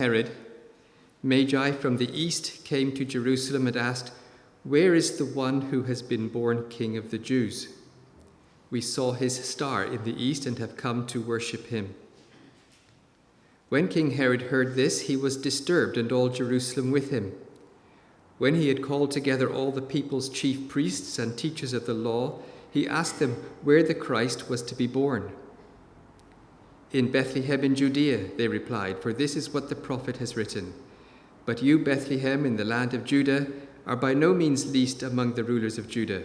Herod, Magi from the east came to Jerusalem and asked, "Where is the one who has been born King of the Jews? We saw his star in the east and have come to worship him." When King Herod heard this, he was disturbed, and all Jerusalem with him. When he had called together all the people's chief priests and teachers of the law, he asked them where the Christ was to be born. "In Bethlehem in Judea," they replied, "for this is what the prophet has written. But you, Bethlehem, in the land of Judah, are by no means least among the rulers of Judah,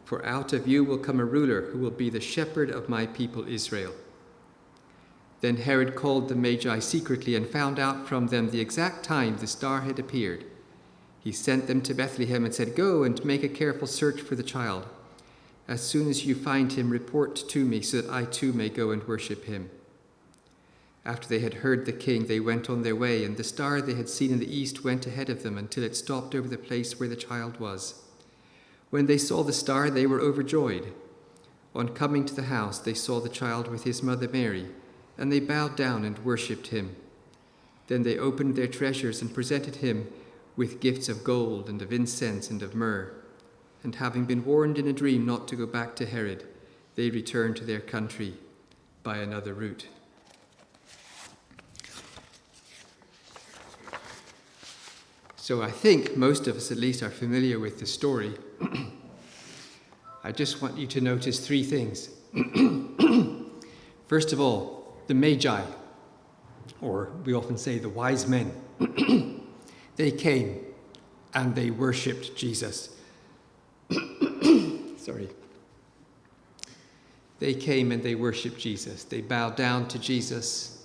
for out of you will come a ruler who will be the shepherd of my people Israel." Then Herod called the Magi secretly and found out from them the exact time the star had appeared. He sent them to Bethlehem and said, "Go and make a careful search for the child. As soon as you find him, report to me so that I too may go and worship him." After they had heard the king, they went on their way, and the star they had seen in the east went ahead of them until it stopped over the place where the child was. When they saw the star, they were overjoyed. On coming to the house, they saw the child with his mother Mary, and they bowed down and worshipped him. Then they opened their treasures and presented him with gifts of gold and of incense and of myrrh. And having been warned in a dream not to go back to Herod, they returned to their country by another route. So I think most of us at least are familiar with the story. I just want you to notice three things. First of all, the Magi, or we often say the wise men, they came and they worshipped Jesus. Sorry. They came and they worshipped Jesus. They bowed down to Jesus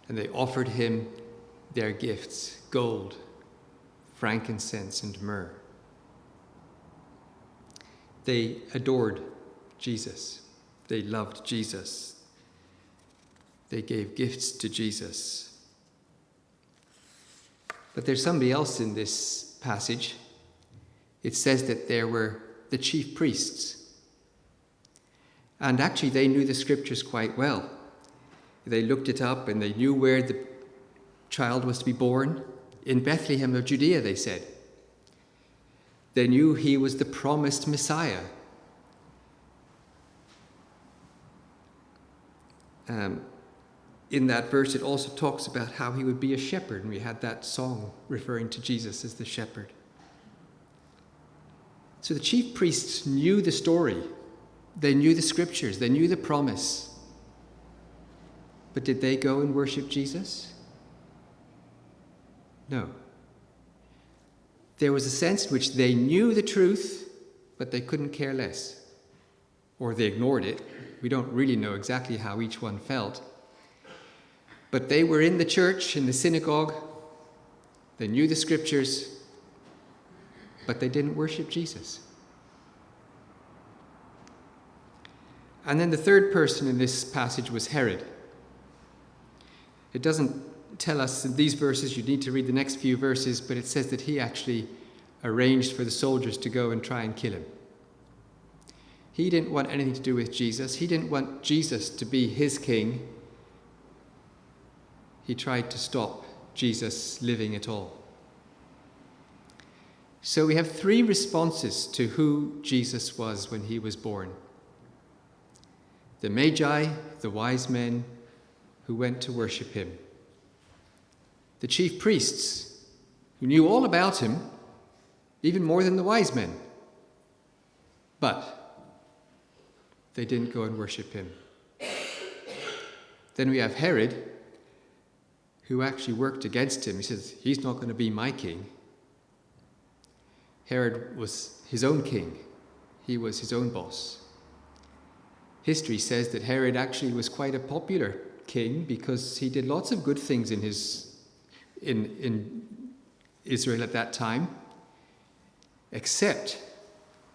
and they offered him their gifts, gold, frankincense, and myrrh. They adored Jesus. They loved Jesus. They gave gifts to Jesus. But there's somebody else in this passage. It says that there were the chief priests. And actually they knew the scriptures quite well. They looked it up and they knew where the child was to be born. In Bethlehem of Judea, they said. They knew he was the promised Messiah. In that verse, it also talks about how he would be a shepherd, and we had that song referring to Jesus as the shepherd. So the chief priests knew the story. They knew the scriptures. They knew the promise. But did they go and worship Jesus? No. There was a sense in which they knew the truth, but they couldn't care less. Or they ignored it. We don't really know exactly how each one felt. But they were in the church, in the synagogue. They knew the scriptures, but they didn't worship Jesus. And then the third person in this passage was Herod. It doesn't tell us in these verses, you need to read the next few verses, but it says that he actually arranged for the soldiers to go and try and kill him. He didn't want anything to do with Jesus. He didn't want Jesus to be his king. He tried to stop Jesus living at all. So we have three responses to who Jesus was when he was born. The Magi, the wise men who went to worship him. The chief priests, who knew all about him, even more than the wise men. But they didn't go and worship him. Then we have Herod, who actually worked against him. He says, he's not going to be my king. Herod was his own king. He was his own boss. History says that Herod actually was quite a popular king because he did lots of good things in Israel at that time, except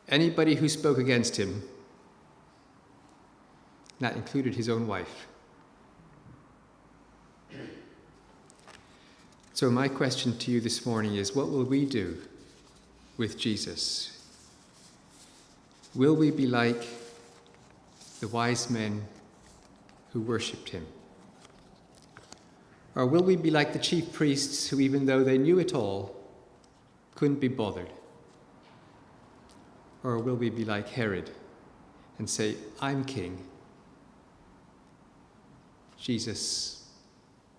anybody who spoke against him. That included his own wife. So my question to you this morning is, what will we do with Jesus? Will we be like the wise men who worshipped him? Or will we be like the chief priests who, even though they knew it all, couldn't be bothered? Or will we be like Herod and say, I'm king? Jesus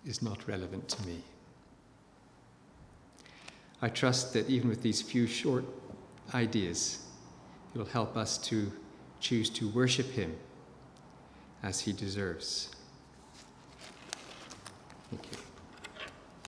is not relevant to me. I trust that even with these few short ideas, it will help us to choose to worship him as he deserves. Thank you.